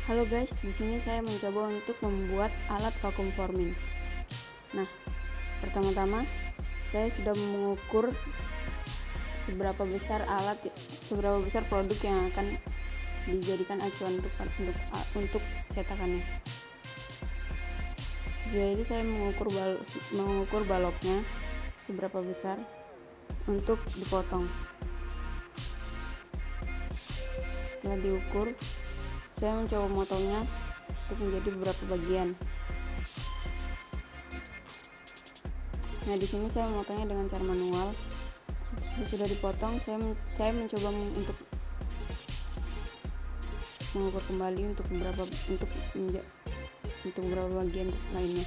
Halo guys, di sini saya mencoba untuk membuat alat vacuum forming. Nah, pertama-tama saya sudah mengukur seberapa besar produk yang akan dijadikan acuan untuk cetakannya. Jadi saya mengukur baloknya seberapa besar untuk dipotong. Setelah diukur, saya mencoba memotongnya untuk menjadi beberapa bagian. Nah, di sini saya memotongnya dengan cara manual. Sudah dipotong, saya mencoba untuk mengukur kembali untuk beberapa bagian lainnya.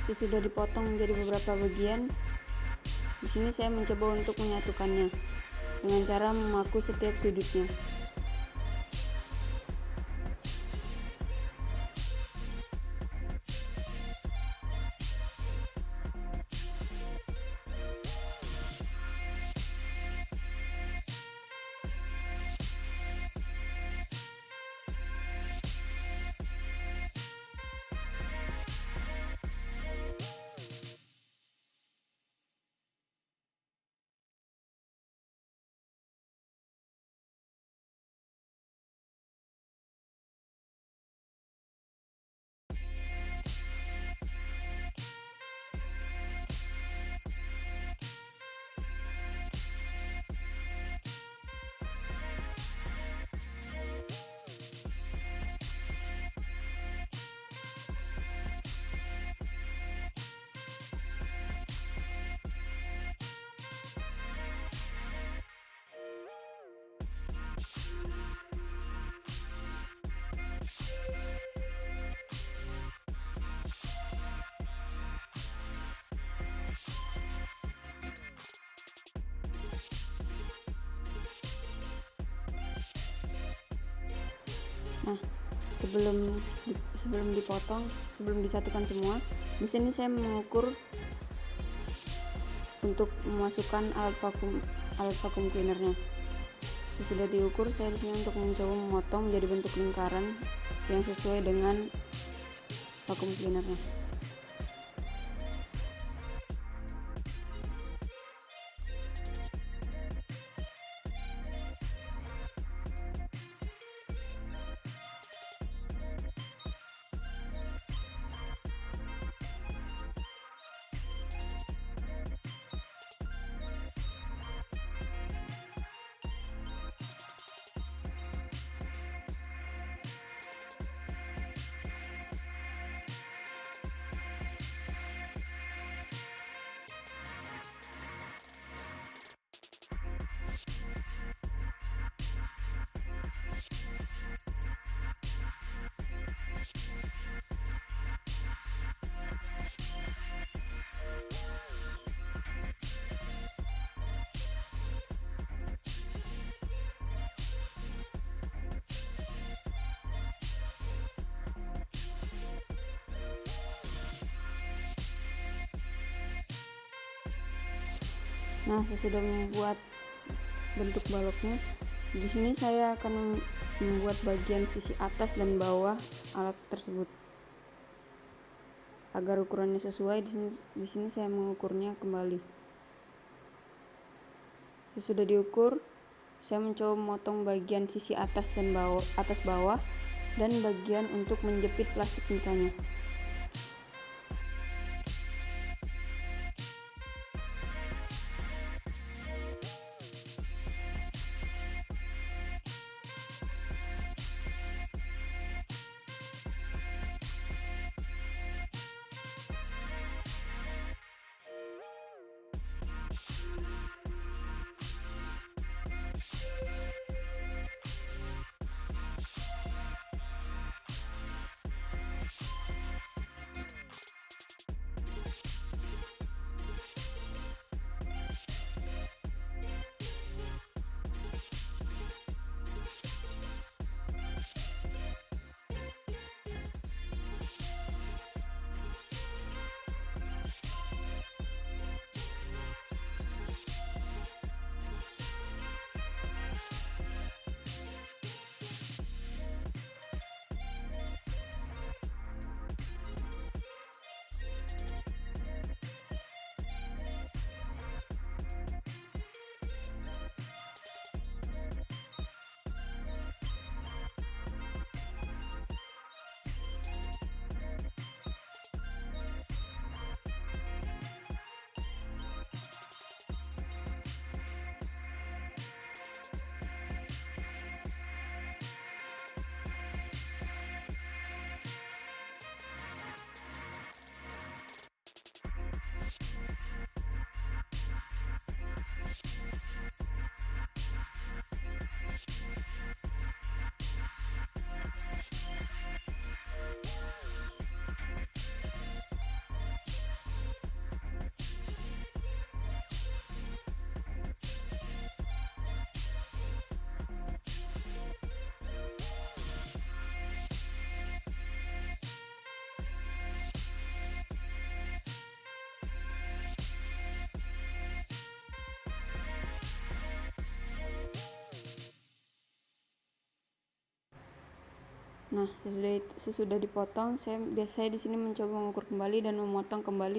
Sesudah dipotong menjadi beberapa bagian, di sini saya mencoba untuk menyatukannya dengan cara memaku setiap sudutnya. Nah, sebelum disatukan semua, di sini saya mengukur untuk memasukkan alat vacuum cleanernya. Sesudah diukur, saya di sini untuk mencoba memotong menjadi bentuk lingkaran yang sesuai dengan vacuum cleanernya. Nah, sesudah membuat bentuk baloknya, di sini saya akan membuat bagian sisi atas dan bawah alat tersebut agar ukurannya sesuai. Di sini saya mengukurnya kembali. Sesudah diukur, saya mencoba memotong bagian sisi atas bawah dan bagian untuk menjepit plastik mikanya. Nah, sesudah dipotong, saya di sini mencoba mengukur kembali dan memotong kembali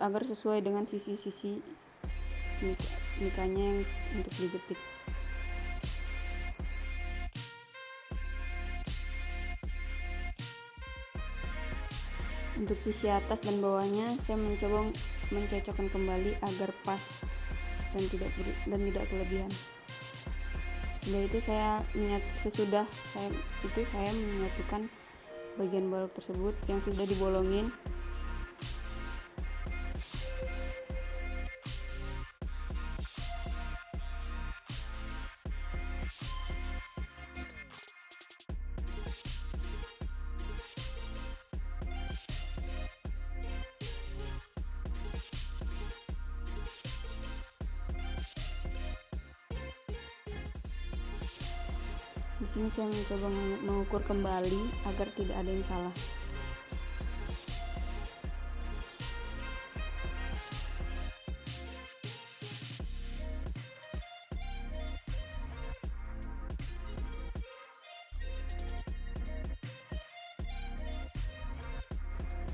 agar sesuai dengan sisi-sisi mikanya yang untuk dijepit. Untuk sisi atas dan bawahnya saya mencoba mencocokkan kembali agar pas dan tidak kelebihan. Sesudah itu saya menyatukan bagian balok tersebut yang sudah dibolongin. Di sini saya mencoba mengukur kembali agar tidak ada yang salah.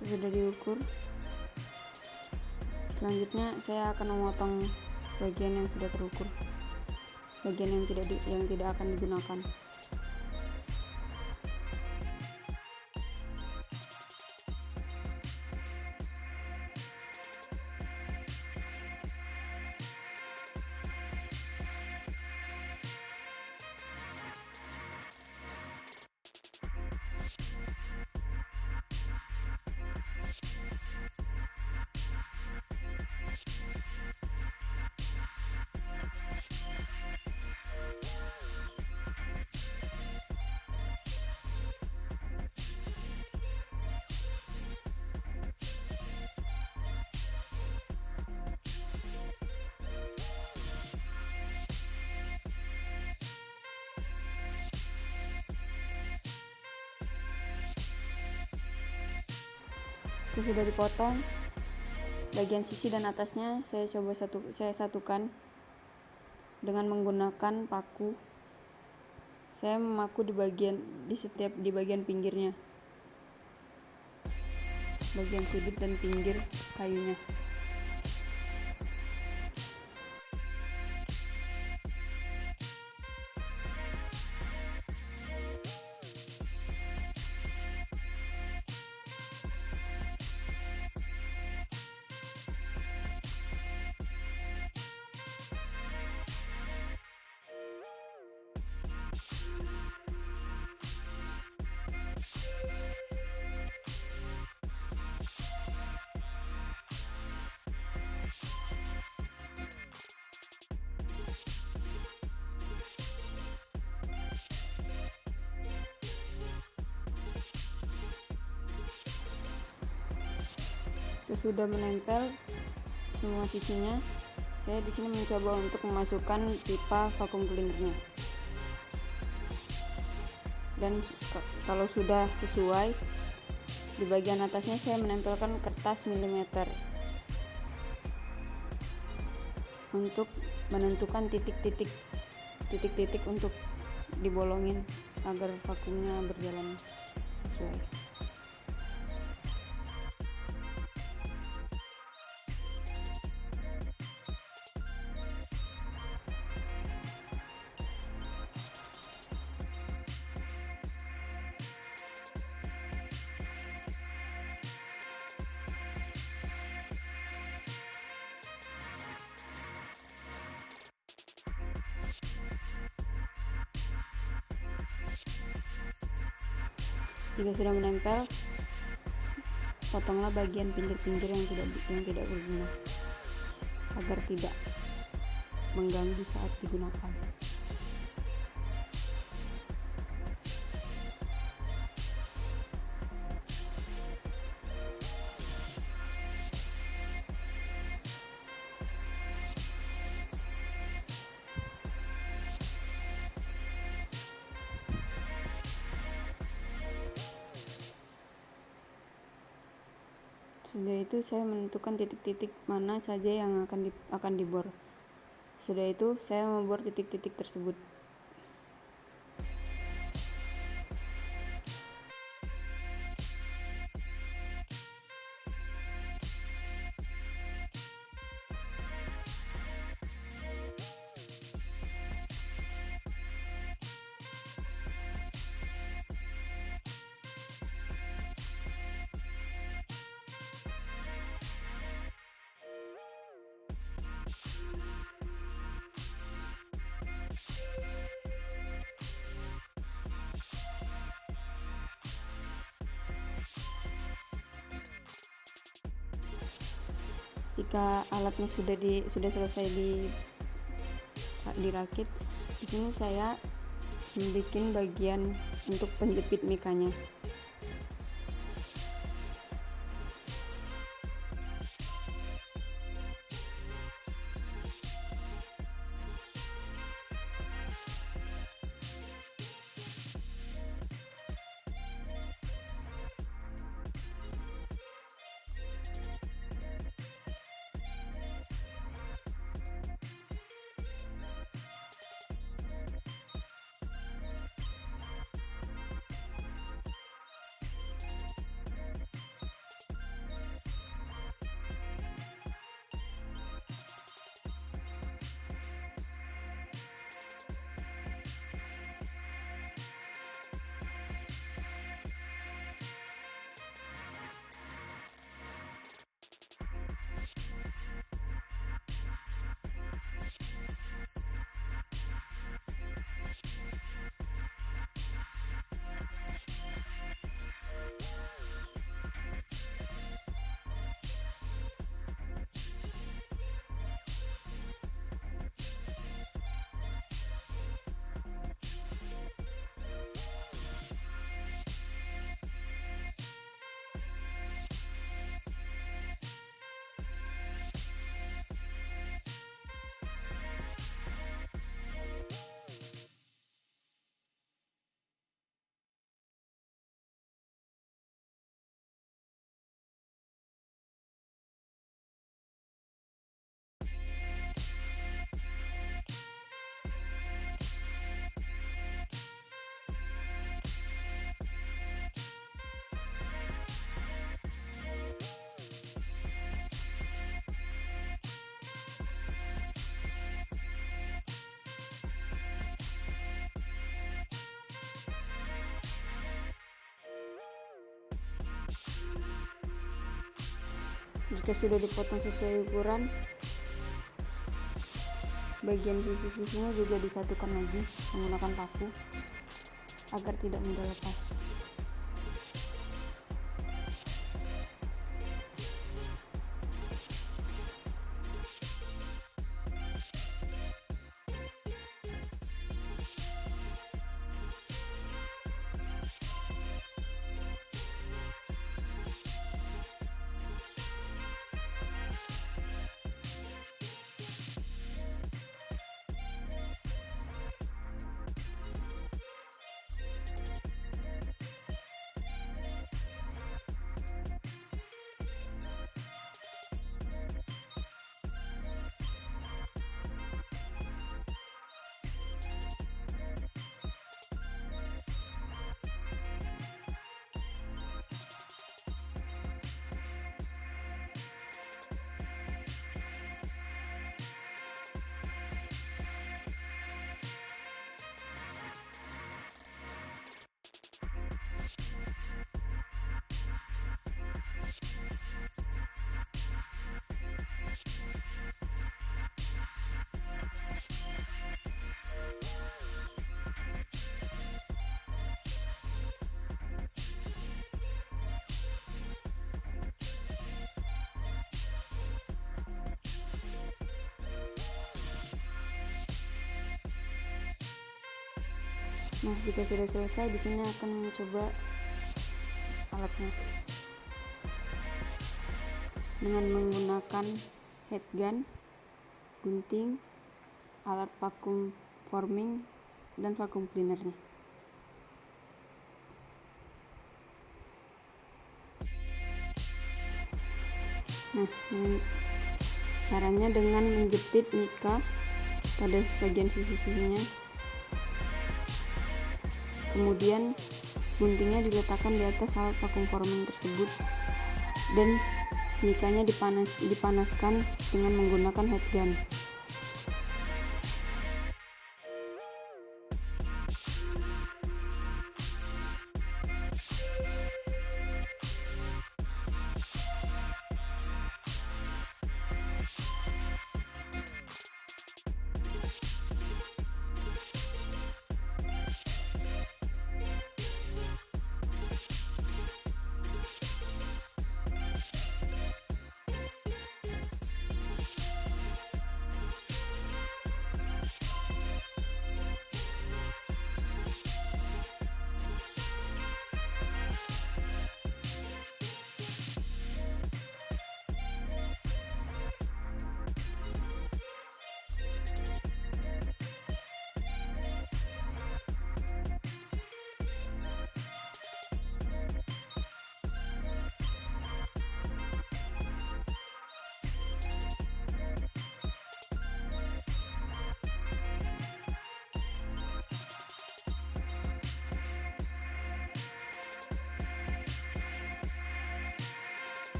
Sesudah diukur, selanjutnya saya akan memotong bagian yang sudah terukur, bagian yang tidak akan digunakan. Sesudah dipotong, bagian sisi dan atasnya saya satukan dengan menggunakan paku. Saya memaku di bagian pinggirnya, bagian sudut dan pinggir kayunya. Sesudah menempel semua sisinya, saya di sini mencoba untuk memasukkan pipa vakum cleanernya. Dan kalau sudah sesuai, di bagian atasnya saya menempelkan kertas milimeter untuk menentukan titik-titik untuk dibolongin agar vakumnya berjalan sesuai. Jika sudah menempel, potonglah bagian pinggir-pinggir yang tidak berguna agar tidak mengganggu saat digunakan. Sudah itu saya menentukan titik-titik mana saja yang akan dibor. Sudah itu saya membor titik-titik tersebut. Jika alatnya sudah selesai dirakit, di sini saya membuat bagian untuk penjepit mikanya. Jika sudah dipotong sesuai ukuran, bagian sisi-sisinya juga disatukan lagi menggunakan paku agar tidak mudah lepas. Nah, jika sudah selesai, di sini akan mencoba alatnya dengan menggunakan head gun, gunting, alat vacuum forming, dan vacuum cleanernya. Nah, caranya dengan menjepit mika pada sebagian sisi-sisinya. Kemudian guntingnya diletakkan di atas alat vacuum forming tersebut dan mikanya dipanaskan dengan menggunakan head gun.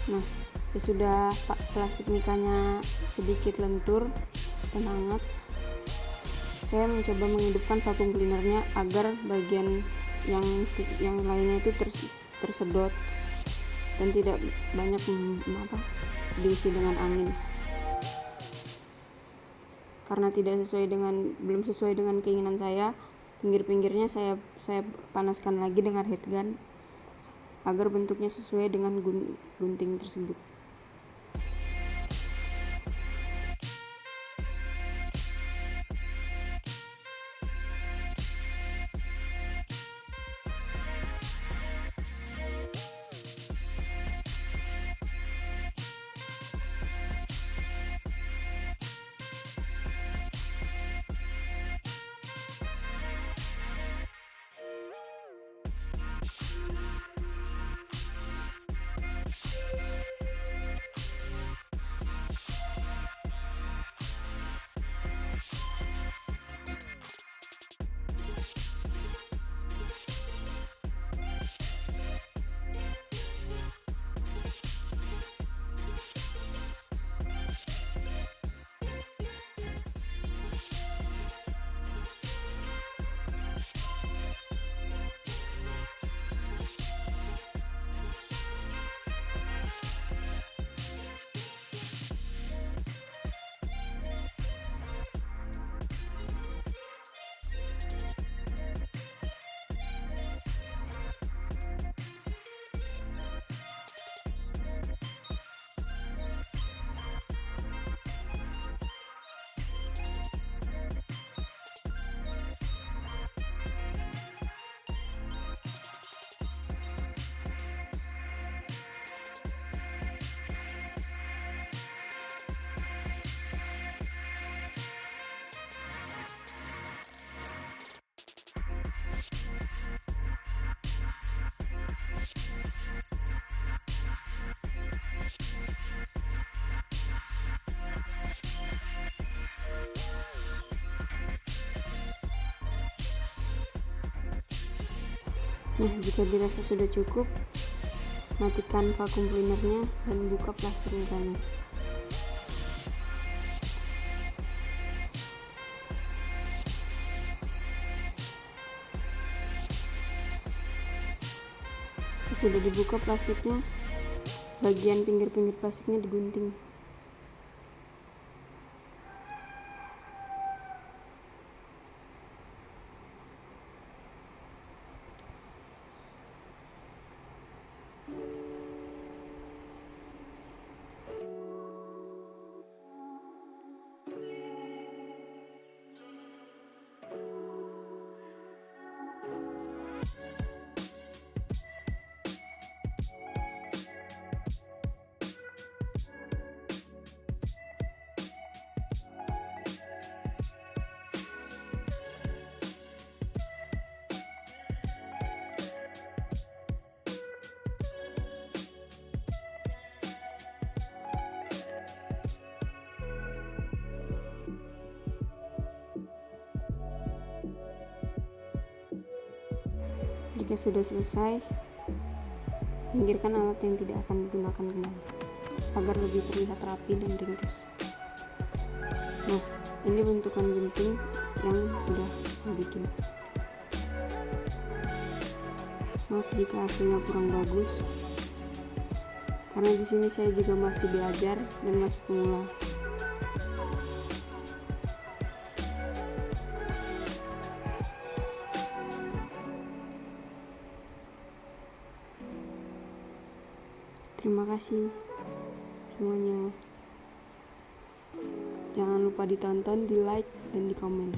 Nah, sesudah plastik mikanya sedikit lentur dan hangat, saya mencoba menghidupkan vacuum cleanernya agar bagian yang lainnya itu tersedot dan tidak banyak diisi dengan angin. Karena belum sesuai dengan keinginan saya, pinggir-pinggirnya saya panaskan lagi dengan heat gun agar bentuknya sesuai dengan gunting tersebut. Nah, jika dirasa sudah cukup, matikan vacuum cleanernya dan buka plastik mikanya. Sesudah dibuka plastiknya, bagian pinggir-pinggir plastiknya digunting. Jika sudah selesai, pinggirkan alat yang tidak akan digunakan kembali agar lebih terlihat rapi dan ringkas. Nah, ini bentukan gunting yang sudah saya bikin. Maaf jika hasilnya kurang bagus, karena di sini saya juga masih belajar dan masih pemula. Terima kasih semuanya. Jangan lupa ditonton, di like, dan di komen.